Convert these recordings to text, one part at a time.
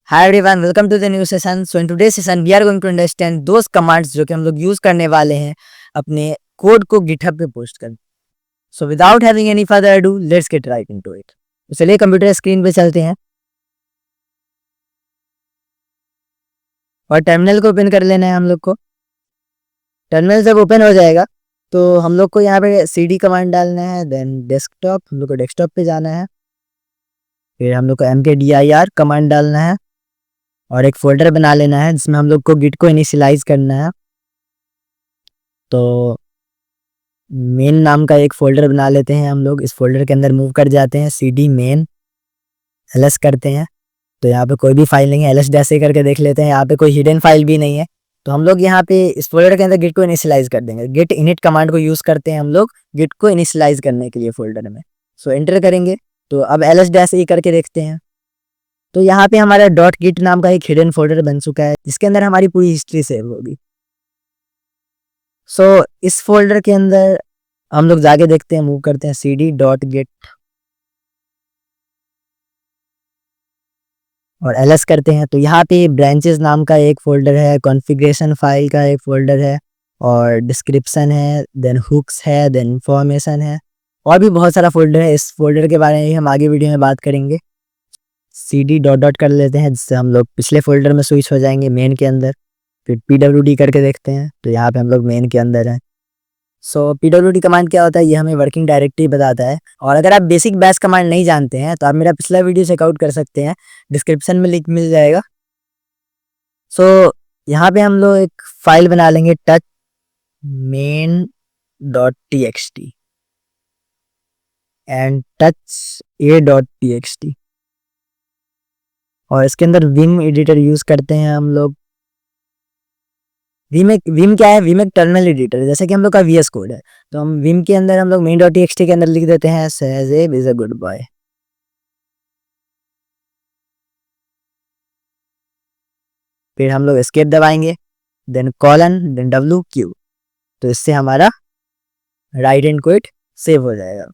Hi everyone, welcome to the new session. So in today session we are going to understand those commands जो कि हम लोग use करने वाले हैं अपने कोड को गिटहब पे पोस्ट कर। So without having any further ado, let's get right into it. तो चलिए कंप्यूटर स्क्रीन पे चलते हैं और टर्मिनल को ओपन कर लेना है हम लोग को। टर्मिनल जब ओपन हो जाएगा तो हम लोग को यहाँ पे cd कमांड डालना है, देन डेस्कटॉप, हम लोग को डेस्कटॉप पे जाना है। फिर हम लोग को mkdir कमांड डालना है और एक फोल्डर बना लेना है जिसमें हम लोग को गिट को इनिशियलाइज करना है। तो मेन नाम का एक फोल्डर बना लेते हैं हम लोग। इस फोल्डर के अंदर मूव कर जाते हैं, cd मेन ls करते हैं। तो यहाँ पे कोई भी फाइल नहीं है, ls डैश से करके देख लेते हैं, यहाँ पे कोई हिडन फाइल भी नहीं है। तो हम लोग यहाँ पे इस फोल्डर के अंदर गिट को इनिशियलाइज कर देंगे। गिट इनिट कमांड को यूज करते हैं हम लोग गिट को इनिशियलाइज करने के लिए फोल्डर में। सो एंटर करेंगे तो अब ls डैश e करके देखते हैं। तो यहाँ पे हमारा डॉट गिट नाम का एक हिडन फोल्डर बन चुका है जिसके अंदर हमारी पूरी हिस्ट्री सेव होगी। सो इस फोल्डर के अंदर हम लोग जाके देखते हैं, मूव करते हैं cd डॉट गिट और ls करते हैं। तो यहाँ पे ब्रांचेस नाम का एक फोल्डर है, कॉन्फ़िगरेशन फाइल का एक फोल्डर है और डिस्क्रिप्शन है, देन हुक्स है, देन इंफॉर्मेशन है और भी बहुत सारा फोल्डर है। इस फोल्डर के बारे में हम आगे वीडियो में बात करेंगे। cd डॉट डॉट कर लेते हैं जिससे हम लोग पिछले फोल्डर में स्विच हो जाएंगे मेन के अंदर। फिर pwd करके देखते हैं तो यहाँ पे हम लोग मेन के अंदर हैं। सो pwd कमांड क्या होता है, ये हमें वर्किंग डायरेक्टरी बताता है। और अगर आप बेसिक बैश कमांड नहीं जानते हैं तो आप मेरा पिछला वीडियो चेकआउट कर सकते हैं, डिस्क्रिप्शन में लिंक मिल जाएगा। सो यहाँ पे हम लोग एक फाइल बना लेंगे touch main dot txt and touch A dot txt और इसके अंदर विम एडिटर यूज करते हैं हम लोग। विम क्या है? विम एक टर्मिनल एडिटर है, जैसे कि हम लोग का VS कोड है। तो हम विम के अंदर हम लोग मेन डॉट txt के अंदर लिख देते हैं सहजेब इज अ गुड बॉय। फिर हम लोग एस्केप दबाएंगे, देन कॉलन, देन WQ। तो इससे हमारा राइट एंड क्विट सेव हो जाएगा।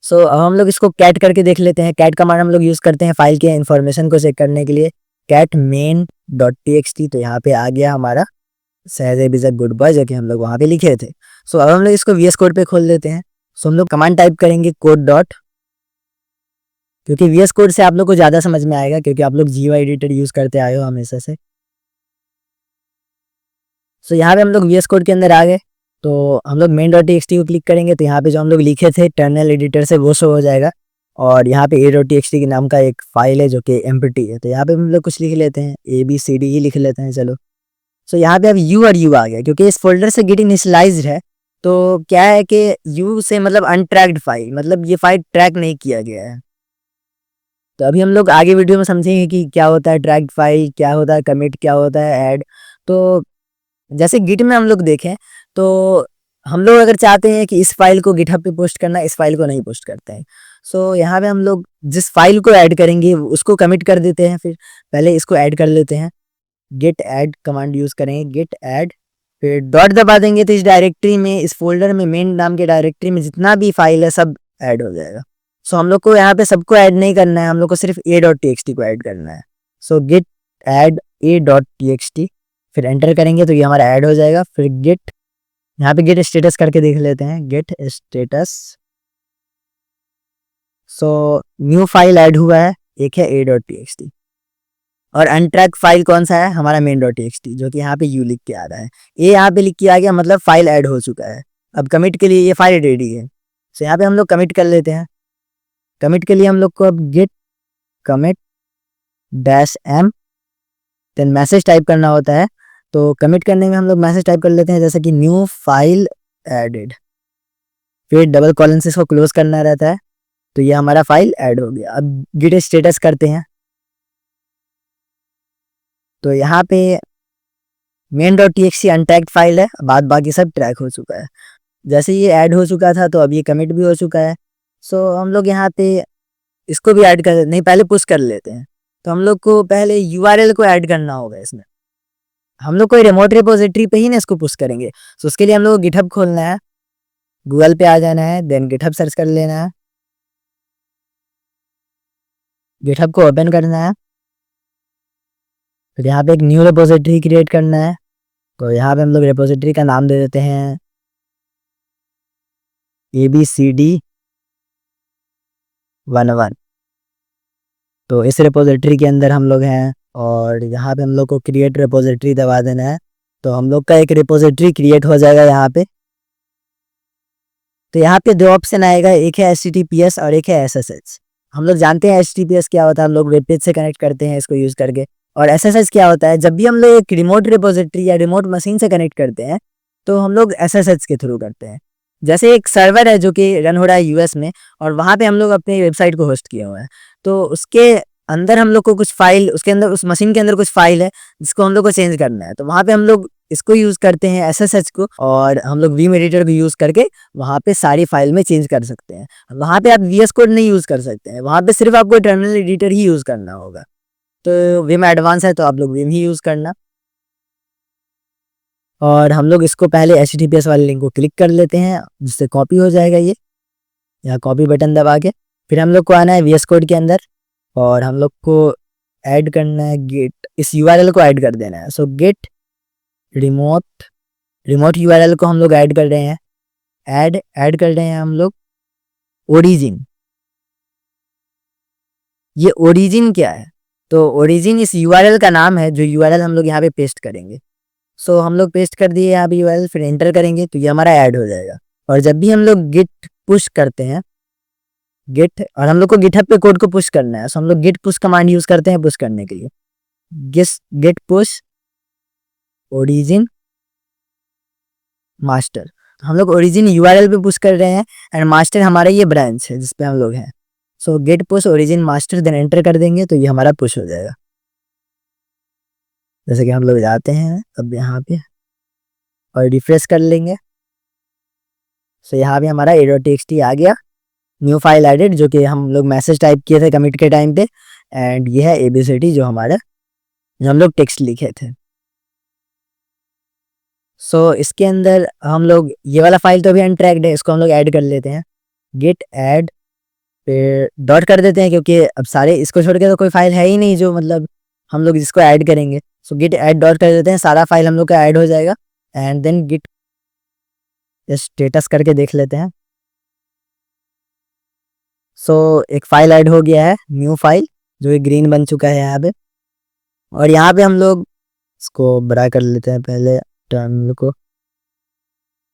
सो अब हम लोग इसको कैट करके देख लेते हैं। कैट कमांड हम लोग यूज करते हैं फाइल के इंफॉर्मेशन को चेक करने के लिए। कैट मेन डॉट txt, तो यहाँ पे आ गया हमारा सहजेब इज अ गुड बॉय जो कि हम लोग वहाँ पे लिखे थे। सो अब हम लोग इसको VS कोड पे खोल लेते हैं। सो हम लोग कमांड टाइप करेंगे कोड डॉट, क्योंकि VS कोड से आप लोग को ज़्यादा समझ में आएगा क्योंकि आप लोग GUI एडिटर यूज़ करते आए हो हमेशा से। सो यहाँ पे हम लोग VS कोड के अंदर आ गए तो हम लोग मेन डॉट txt को क्लिक करेंगे तो यहाँ पे जो हम लोग लिखे थे टर्मिनल एडिटर से वो शो हो जाएगा। और यहाँ पे a.txt के नाम का एक फाइल है जो कि एम्प्टी है। तो यहाँ पे हम लोग कुछ लिख लेते हैं, ABCD ही लिख लेते हैं चलो। सो यहाँ पे अब U और U आ गया क्योंकि इस फोल्डर से गिट इनिशियलाइज्ड है। तो क्या है कि U से मतलब अनट्रैक्ड फाइल, मतलब ये फाइल ट्रैक नहीं किया गया है। तो अभी हम लोग आगे वीडियो में समझेंगे कि क्या होता है ट्रैक्ड फाइल, क्या होता है कमिट, क्या होता है ऐड। तो जैसे गिट में हम लोग देखें तो हम लोग अगर चाहते हैं कि इस फाइल को गिटहब पे पोस्ट करना, इस फाइल को नहीं पोस्ट करते हैं। सो यहाँ पे हम लोग जिस फाइल को ऐड करेंगे उसको कमिट कर देते हैं, फिर पहले इसको ऐड कर लेते हैं। गेट ऐड कमांड यूज करेंगे, गेट ऐड, फिर डॉट दबा देंगे तो इस डायरेक्टरी में, इस फोल्डर में, मेन नाम के डायरेक्टरी में जितना भी फाइल है सब ऐड हो जाएगा। सो हम लोग को यहाँ पे सबको ऐड नहीं करना है, हम लोग को सिर्फ a.txt को ऐड करना है। सो गेट ऐड a.txt, फिर एंटर करेंगे तो ये हमारा ऐड हो जाएगा। फिर गेट, यहाँ पे गेट स्टेटस करके देख लेते हैं, get status. So new file add हुआ है, एक है a.txt और अनट्रैक फाइल कौन सा है? हमारा मेन डॉट txt, जो कि यहाँ पे यू लिख के आ रहा है। ये यहाँ पे लिख के आ गया, मतलब फाइल ऐड हो चुका है। अब कमिट के लिए ये फाइल रेडी है। सो यहाँ पे हम लोग कमिट कर लेते हैं। कमिट के लिए हम लोग को अब git commit -m, then message type करना होता है। तो कमिट करने में हम लोग मैसेज टाइप कर लेते हैं जैसे कि न्यू फाइल एडेड, फिर डबल कॉलन से इसको क्लोज करना रहता है। तो ये हमारा फाइल ऐड हो गया। अब गिट स्टेटस करते हैं तो यहाँ पे मेन डॉट txt अनट्रैक्ड फाइल है, बाद बाकी सब ट्रैक हो चुका है। जैसे ये ऐड हो चुका था तो अब ये कमिट भी हो चुका है। सो हम लोग यहाँ पे इसको भी ऐड कर, नहीं पहले पुश कर लेते हैं। तो हम लोग को पहले URL को ऐड करना होगा इसमें। हम लोग कोई रिमोट रिपोजिटरी पे ही ना इसको पुश करेंगे। सो उसके लिए हम लोग को गिटहब खोलना है, गूगल पे आ जाना है, देन गिटहब सर्च कर लेना है, गिटहब को ओपन करना है। फिर यहाँ पे एक न्यू रिपोजिटरी क्रिएट करना है, तो यहाँ पे हम लोग रिपोजिटरी का नाम दे देते हैं ABCD11। तो इस रिपोजिटरी के अंदर हम लोग हैं और यहाँ पे हम लोग को क्रिएट रिपोजिटरी दबा देना है, तो हम लोग का एक रिपोजिटरी क्रिएट हो जाएगा यहाँ पे। तो यहाँ पे दो ऑप्शन आएगा, एक है HTTPS और एक है SSH। हम लोग जानते हैं HTTPS क्या होता है, हम लोग वेब पेज से कनेक्ट करते हैं इसको यूज़ करके। और SSH क्या होता है, जब भी हम लोग एक रिमोट रिपोजिटरी या रिमोट मशीन से कनेक्ट करते हैं तो हम लोग SSH के थ्रू करते हैं। जैसे एक सर्वर है जो कि रन हो रहा है यूएस में, और वहाँ पे हम लोग अपनी वेबसाइट को होस्ट किए हुए हैं, तो उसके अंदर हम लोग को कुछ फाइल, उसके अंदर उस मशीन के अंदर कुछ फाइल है जिसको हम लोग को चेंज करना है, तो वहाँ पे हम लोग इसको यूज़ करते हैं SSH को, और हम लोग वीम एडिटर को यूज़ करके वहाँ पे सारी फाइल में चेंज कर सकते हैं। वहाँ पे आप VS कोड नहीं यूज़ कर सकते हैं, वहाँ पे सिर्फ आपको टर्मिनल एडिटर ही यूज़ करना होगा। तो विम एडवांस है तो आप लोग विम ही यूज़ करना। और हम लोग इसको पहले HTTPS वाले लिंक को क्लिक कर लेते हैं, जिससे कॉपी हो जाएगा ये, यहाँ कॉपी बटन दबा के। फिर हम लोग को आना है VS कोड के अंदर और हम लोग को ऐड करना है गेट, इस URL को ऐड कर देना है। सो गेट रिमोट URL को हम लोग ऐड कर रहे हैं, ऐड कर रहे हैं हम लोग ओरिजिन। ये ओरिजिन क्या है, तो ओरिजिन इस URL का नाम है, जो URL हम लोग यहाँ पे पेस्ट करेंगे। सो हम लोग पेस्ट कर दिए यहाँ पे URL, फिर एंटर करेंगे तो ये हमारा ऐड हो जाएगा। और जब भी हम लोग गिट पुश करते हैं, गिट, और हम लोग को गिटहब पे कोड को पुश करना है, सो हम लोग गिट पुश कमांड यूज करते हैं पुश करने के लिए। गिट पुश ओरिजिन मास्टर, हम लोग ओरिजिन URL पे पुश कर रहे हैं एंड मास्टर हमारा ये ब्रांच है जिसपे हम लोग हैं। So git push origin master, then enter कर देंगे तो ये हमारा पुश हो जाएगा। जैसे कि हम लोग जाते हैं अब यहाँ पे और रिफ्रेश कर लेंगे, सो यहाँ पे हमारा a.txt आ गया, न्यू फाइल एडेड, जो कि हम लोग मैसेज टाइप किए थे कमिट के टाइम पे। एंड ये है ABCD जो हम लोग टेक्स्ट लिखे थे। सो इसके अंदर हम लोग ये वाला फाइल तो अभी अनट्रैक्ड है, इसको हम लोग ऐड कर लेते हैं। गेट ऐड पे डॉट कर देते हैं, क्योंकि अब सारे इसको छोड़ के तो कोई फाइल है ही नहीं जो मतलब हम लोग जिसको ऐड करेंगे। सो गेट ऐड डॉट कर देते हैं, सारा फाइल हम लोग का ऐड हो जाएगा। एंड देन गिट स्टेटस करके देख लेते हैं। सो एक फाइल ऐड हो गया है, न्यू फाइल, जो कि ग्रीन बन चुका है यहाँ पे। और यहाँ पे हम लोग इसको बड़ा कर लेते हैं, पहले टर्मिनल को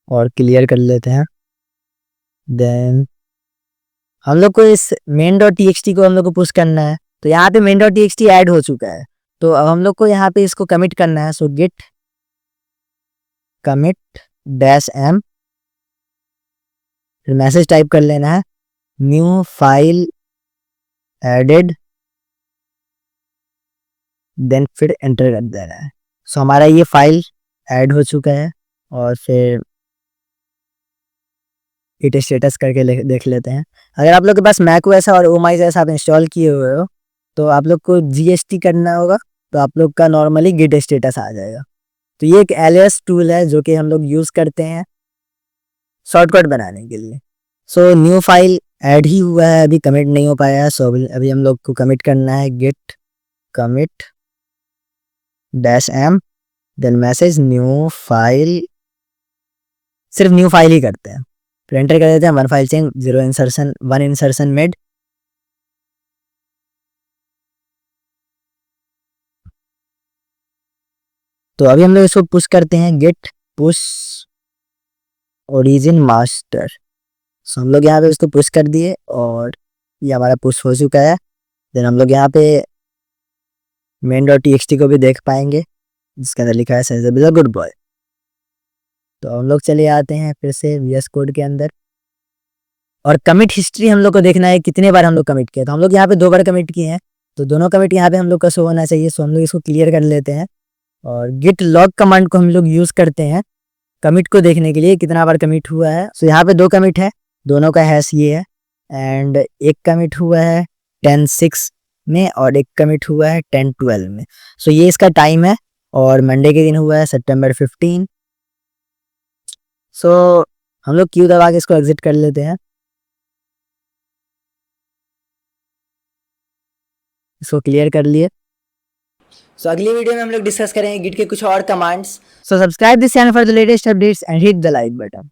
और क्लियर कर लेते हैं। देन हम लोग को इस main.txt को हम लोग को पुश करना है, तो यहाँ पे main.txt ऐड हो चुका है, तो अब हम लोग को यहाँ पे इसको कमिट करना है। सो गिट कमिट -m, फिर मैसेज टाइप कर लेना है न्यू फाइल एडेड, देन फिर एंटर कर देना है। सो हमारा ये फाइल ऐड हो चुका है। और फिर इट स्टेटस करके देख लेते हैं। अगर आप लोग के पास macOS और OMI जैसा आप इंस्टॉल किए हुए हो तो आप लोग को GST करना होगा, तो आप लोग का नॉर्मली गिट स्टेटस आ जाएगा। तो ये एक alias टूल है जो कि हम लोग यूज़ करते हैं शॉर्टकट बनाने के लिए। सो न्यू फाइल ऐड ही हुआ है, अभी कमिट नहीं हो पाया है। सो अभी हम लोग को कमिट करना है git commit -m, then message new file, सिर्फ न्यू फाइल ही करते हैं, फिर एंटर कर देते हैं। 1 file change 0 insertion 1 insertion made. तो अभी हम लोग इसको पुश करते हैं, git push origin master. So हम लोग यहाँ पे इसको पुश कर दिए और ये हमारा पुश हो चुका है। देन हम लोग यहाँ पे main.txt को भी देख पाएंगे, जिसके अंदर लिखा है sensor is a good boy. तो हम लोग चले आते हैं फिर से VS कोड के अंदर, और कमिट हिस्ट्री हम लोग को देखना है कितने बार हम लोग कमिट किए। तो हम लोग यहाँ पे 2 बार कमिट किए हैं, तो दोनों कमिट यहाँ पे हम लोग का शो होना चाहिए। सो हम लोग इसको क्लियर कर लेते हैं और गिट लॉग कमांड को हम लोग यूज़ करते हैं कमिट को देखने के लिए कितना बार कमिट हुआ है। सो यहाँ पे 2 कमिट है, दोनों का हैश ये है। एंड एक कमिट हुआ है 10/6 में और एक कमिट हुआ है 10/12 में। सो ये इसका टाइम है, और मंडे के दिन हुआ है September 15। सो हम लोग क्यू दबा के इसको एग्जिट कर लेते हैं, इसको क्लियर कर लिए। सो अगली वीडियो में हम लोग डिस्कस करेंगे गिट के कुछ और commands. So subscribe this channel for the latest updates and hit the like button.